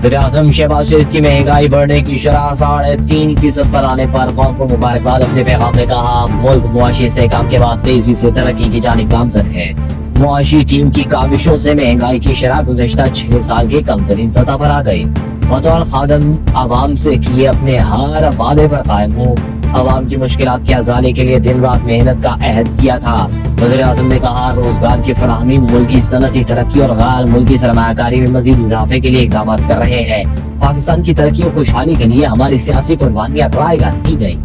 वज़ीर-ए-आज़म शहबाज शरीफ की महंगाई बढ़ने की शरह 3.5% पर आने पर कौम को मुबारकबाद। अपने पैगाम में कहा, मुल्क मुआशी इस्तेहकाम के बाद तेजी से तरक्की की जानिब गामजन है। मुआशी टीम की काविशों से महंगाई की शरह गुज़श्ता 6 साल की कम तरीन सतह पर आ गई। बतौर खादम आवाम से किए अपने हर वादे पर कायम हूँ। आवाम की मुश्किलात के अज़ाले के लिए दिन रात मेहनत का अहद किया था। वज़ीर-ए-आज़म ने कहा, रोजगार की फराहमी, मुल्की सनती तरक्की और गैर मुल्की सरमायाकारी में मजीद इजाफे के लिए इक़दाम कर रहे हैं। पाकिस्तान की तरक्की और खुशहाली के लिए हमारी सियासी कुर्बानियां रायगा की गई।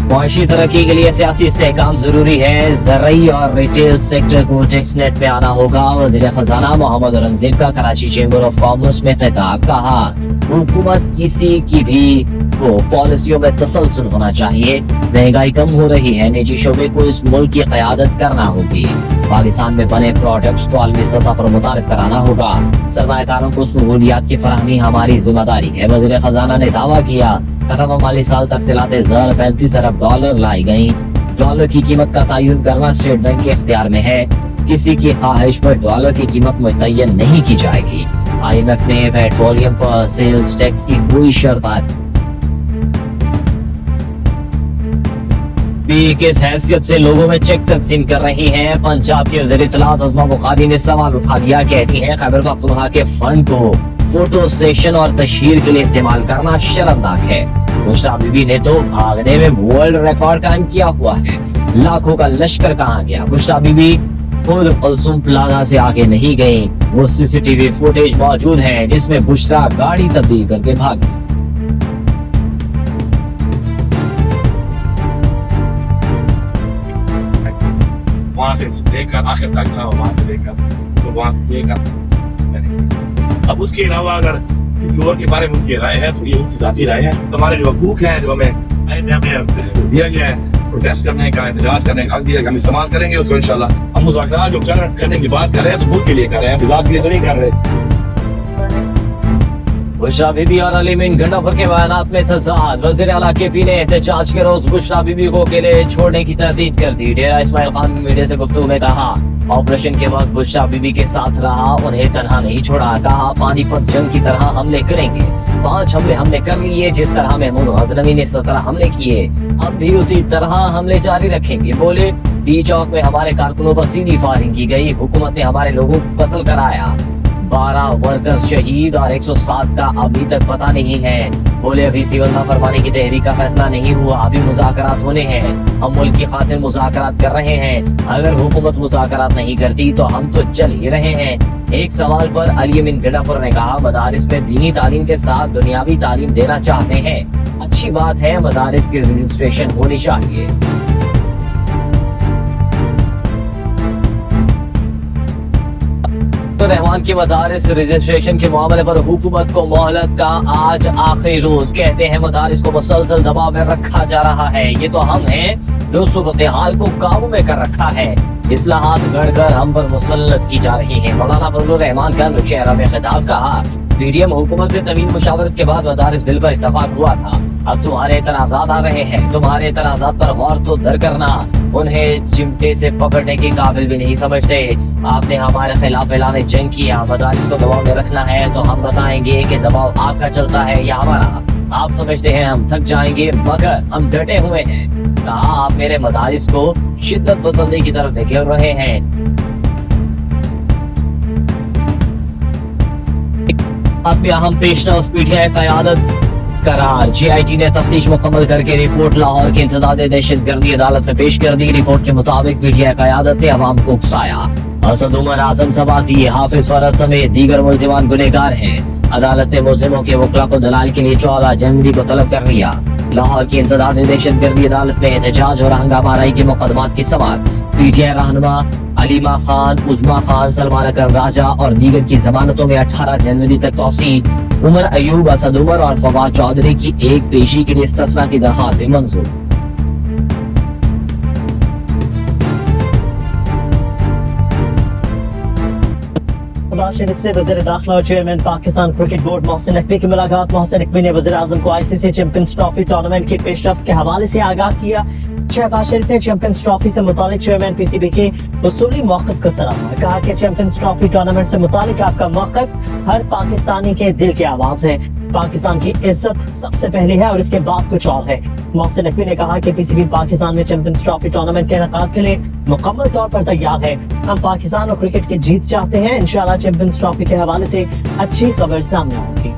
मुआशी तरक्की के लिए सियासी इस्तेहकाम जरूरी है। ज़राई और रिटेल सेक्टर को टैक्स नेट में आना होगा। वज़ीर खजाना मोहम्मद औरंगज़ेब का कराची चेंबर ऑफ कॉमर्स में खिताब। कहा, हुकूमत किसी की भी को पॉलिसियों में तसलसल होना चाहिए। महंगाई कम हो रही है, निजी शोबे को इस मुल्क की क़यादत करना होगी। पाकिस्तान में बने प्रोडक्ट्स को आलमी सतह पर मुतारिफ कराना होगा। सरमायाकारों को सहूलियात की फराहमी हमारी जिम्मेदारी है। वज़ीर खजाना ने दावा किया, खत्म माली साल तक सिलाते ज़र 35 अरब डॉलर लाई गयी। डॉलर की कीमत का तयन करना स्टेट बैंक के इख्तियार में है। किसी की ख्वाहिश पर डॉलर की कीमत मुतय्यन नहीं की जाएगी। IMF ने पेट्रोलियम पर सेल्स टैक्स की कोई शर्त किस हैसियत से लोगों में चेक तकसीम कर रही हैं। पंजाब के वज़ीर इत्तलात अज़मा बुखारी ने सवाल उठा दिया। कहती हैं, खैबर पख्तूनख्वा के फंड को फोटो सेशन और तशहीर के लिए इस्तेमाल करना शर्मनाक है। मुश्ताक बीबी ने तो भागने में वर्ल्ड रिकॉर्ड कायम किया हुआ है। लाखों का लश्कर कहाँ गया? मुश्ताक बीबी खुद कुलसुम प्लाजा से आगे नहीं गई। वो CCTV फुटेज मौजूद है जिसमें बुशरा गाड़ी तब्दील करके भागी। वहाँ से लेकर आखिर तक था, वहाँ से लेकर तो वहाँ से लेकर अब उसके अलावा अगर किसी और के बारे में उनकी राय है तो ये उनकी जाती राय है। तो हमारे जो हकूक है, जो हमें दिया गया है, प्रोटेस्ट करने का, एहतजाज करने का हक दिया गया, हम इस्तेमाल करेंगे उसको इंशाल्लाह। हम मुज़ाकरात जो करने की बात कर रहे हैं तो मुल्क के लिए कर रहे हैं, ज़ात के लिए तो नहीं कर रहे। बुशरा बीबी और अलीमीन गंडापुर के बयानात में तज़ाद। वज़ीर आला KP ने एहतजाज के रोज बुशरा बीबी को अकेले छोड़ने की तरदीद कर दी। डेरा इस्माइल खान मीडिया से गुफ्तगू में कहा, ऑपरेशन के वक्त बुशरा बीबी के साथ रहा, उन्हें तनहा नहीं छोड़ा। कहा, पानीपत जंग की तरह हमले करेंगे। 5 हमले हमने कर लिए। जिस तरह महमूद गजनवी ने 17 हमले किए, हम भी उसी तरह हमले जारी रखेंगे। बोले, डी चौक में हमारे कारकुनों पर सीधी फायरिंग की गई। हुकूमत ने हमारे लोगों को कत्ल कराया। 12 वर्कर्स शहीद और 107 का अभी तक पता नहीं है। बोले, अभी सिविल नाफरमानी की तहरीक का फैसला नहीं हुआ, अभी मुज़ाकरात होने हैं। हम मुल्क की खातिर मुज़ाकरात कर रहे हैं। अगर हुकूमत मुज़ाकरात नहीं करती तो हम तो चल ही रहे हैं। एक सवाल पर अलीमीन गंडापुर ने कहा, मदारिस में दीनी तालीम के साथ दुनियावी तालीम देना चाहते हैं। अच्छी बात है, मदारिस की रजिस्ट्रेशन होनी चाहिए। रहमान के मदारिस रजिस्ट्रेशन के मामले पर हुकूमत को मोहलत का आज आखिरी रोज। कहते हैं, मदारिस को मुसलसल दबाव में रखा जा रहा है। ये तो हम हैं जो सूरत हाल को काबू में कर रखा है। इस्लाहात गढ़कर हम पर मुसल्लत की जा रही है। मौलाना फजलुर रहमान का मुशहरा में खिताब। कहा, PDM हुकूमत से तवील मुशावरत के बाद मदारिस बिल पर इत्तफाक हुआ था। अब तुम्हारे एतराजात आ रहे हैं। तुम्हारे एतराजात पर गौर तो दर करना। उन्हें चिमटे से पकड़ने के काबिल भी नहीं समझते। आपने हमारे खिलाफ ऐलान जंग किया। मदारिस को दबाव में रखना है तो हम बताएंगे कि दबाव आपका चलता है या हमारा। आप समझते हैं हम थक जाएंगे, मगर हम डटे हुए हैं। कहा, आप मेरे मदारिस को शिद्दत पसंदी की तरफ निकल रहे हैं। हम पेशरफ पीठे क़यादत करार। GIT ने तफ्तीश मुकम्मल करके रिपोर्ट लाहौर की इंसदाद दहशतगर्दी अदालत में पेश कर दी। रिपोर्ट के मुताबिक PTI क़यादत ने अवाम को उकसाया। असद उमर, आजम सबाती, हाफिज फरहत समेत दीगर मुल्ज़िमान गुनहगार हैं। अदालत ने मुल्ज़िमों के वकला को दलाल के लिए 14 जनवरी को तलब कर लिया। लाहौर की इंसदाद दहशतगर्दी अदालत में एहतजाज और हंगामाराई के मुकदमात की समाअत। PTI रहनुमा अलीमा खान, उज़मा खान, सलमान अकरम राजा और दीगर की जमानतों में 18 जनवरी तक तौसील। उमर अयूब, असद उमर और फवाद चौधरी की एक पेशी के लिए इस्तिस्ना की दरख्वास्त भी मंजूर। शरीफ से वज़ीर दाखिला और chairman Pakistan cricket board Mohsin Naqvi की मुलाकात। मोहसिन नकवी ने वज़ीर आज़म को ICC चैंपियंस ट्रॉफी टूर्नामेंट की पेशरफ के हवाले से आगाह किया। शहबाज शरीफ ने चैंपियंस ट्रॉफी से मुतालिक चेयरमैन पीसीबी के उसूली मौक़िफ़ को सराहा। कहा कि चैंपियंस ट्रॉफी टूर्नामेंट से मुतालिक आपका मौक़िफ़ हर पाकिस्तानी के दिल की आवाज है। पाकिस्तान की इज्जत सबसे पहले है और इसके बाद कुछ और है। मोहसिन नकवी ने कहा कि पीसीबी पाकिस्तान में चैंपियंस ट्रॉफी टूर्नामेंट के इनेकाद के लिए मुकम्मल तौर पर तैयार है। हम पाकिस्तान और क्रिकेट की जीत चाहते हैं। इंशाल्लाह चैंपियंस ट्रॉफी के हवाले से अच्छी खबर सामने आएगी।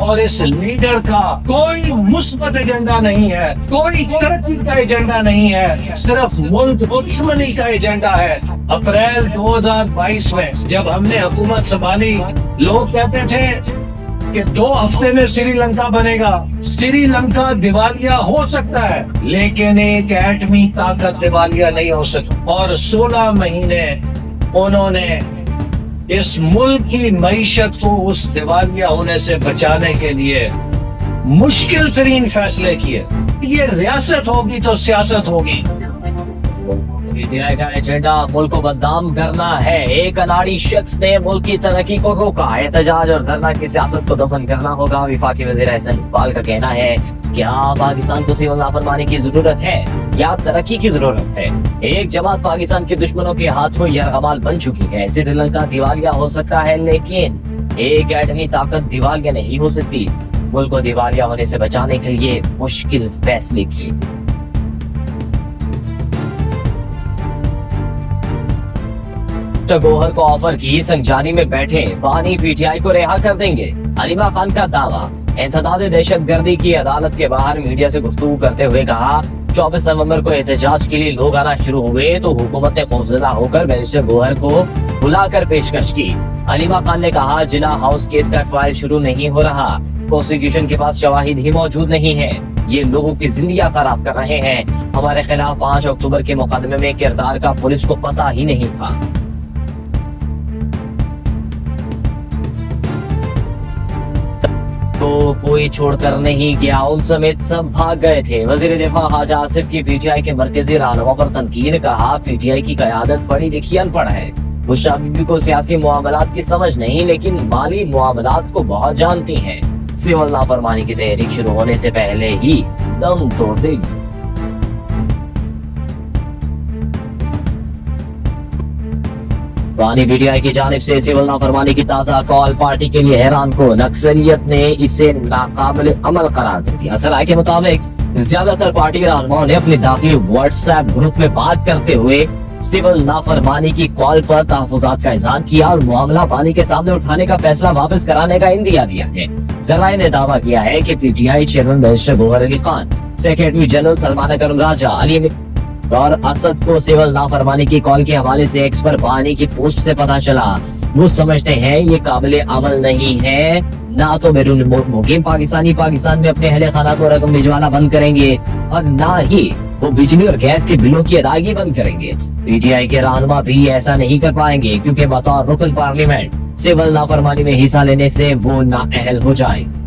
और इस लीडर का कोई मुस्बत एजेंडा नहीं है, कोई तरक्की का एजेंडा नहीं है, सिर्फ मुल्क दुश्मनी का एजेंडा है। अप्रैल 2022 में जब हमने हुकूमत संभाली, लोग कहते थे कि 2 हफ्ते में श्रीलंका बनेगा, श्रीलंका दिवालिया हो सकता है, लेकिन एक एटमी ताकत दिवालिया नहीं हो सकती। और 16 महीने उन्होंने इस मुल्क की मईशत को उस दिवालिया होने से बचाने के लिए मुश्किल तरीन फैसले किए। ये रियासत होगी तो सियासत होगी। पीटीआई का एजेंडा मुल्क को बदनाम करना है। एक अनाड़ी शख्स ने मुल्क की तरक्की को रोका। एहतजाज और धरना की सियासत को दफन करना होगा। वफाकी वज़ीर एहसन इकबाल का कहना है, क्या पाकिस्तान को सिविल नाफरमानी की जरूरत है या तरक्की की जरूरत है? एक जमात पाकिस्तान के दुश्मनों के हाथों यरगमाल बन चुकी है। श्रीलंका दिवालिया हो सकता है, लेकिन एक एटमी ताकत दिवालिया नहीं हो सकती। मुल्क को दिवालिया होने से बचाने के लिए मुश्किल फैसले किए। गौहर को ऑफर की, संजानी में बैठे बानी पीटीआई को रिहा कर देंगे। अलीमा खान का दावा। इंसदाद दहशतगर्दी की अदालत के बाहर मीडिया से गुफ्तगू करते हुए कहा, 24 नवंबर को एहतजाज के लिए लोग आना शुरू हुए तो हुकूमत ने खौफजदा होकर बैरिस्टर गौहर को बुलाकर पेशकश की। अलीमा खान ने कहा, जिला हाउस केस का फाइल शुरू नहीं हो रहा, प्रोसिक्यूशन के पास शवाहिद ही मौजूद नहीं है, ये लोगों की जिंदगियां खराब कर रहे हैं। हमारे खिलाफ 5 अक्टूबर के मुकदमे में किरदार का पुलिस को पता ही नहीं था। तो कोई छोड़कर नहीं गया, उन समेत सब भाग गए थे। वजीर दिफा हाजा आसिफ की पीटीआई के मरकजी रहनुमा पर तनकीद। कहा, पीटीआई की क़यादत पढ़ी लिखी अनपढ़ है। बुशरा बीबी को सियासी मामलात की समझ नहीं, लेकिन माली मामलात को बहुत जानती है। सिविल नाफरमानी की तहरीक शुरू होने से पहले ही दम तोड़ देगी। बानी पीटीआई की जानिब से सिविल नाफरमानी की ताजा कॉल पार्टी के लिए हैरान को नक्सलियत ने इसे नाकाबिल अमल करार दे दिया। सराय के मुताबिक ज्यादातर पार्टी रहनुमाओं ने अपने दाखिली व्हाट्सएप ग्रुप में बात करते हुए सिविल नाफरमानी की कॉल पर तहफुजात का इज़हार किया और मामला बानी के सामने उठाने का फैसला वापस कराने का इंदिया दिया है। जराये ने दावा किया है कि PTI chairman barrister Gauhar Ali Khan, secretary general Salman Akram Raja, Ali और असद को सिविल नाफरमानी की कॉल के हवाले से एक्स पर बानी की पोस्ट से पता चला। वो समझते हैं ये काबिले अमल नहीं है। ना तो बैरून मुकीम पाकिस्तान में अपने अहले खाना को रकम भिजवाना बंद करेंगे और ना ही वो बिजली और गैस के बिलों की अदायगी बंद करेंगे। पीटीआई के रहनुमा भी ऐसा नहीं कर पाएंगे, क्योंकि बतौर रुकन पार्लियामेंट सिविल नाफरमानी में हिस्सा लेने से वो नाअहल हो जाएंगे।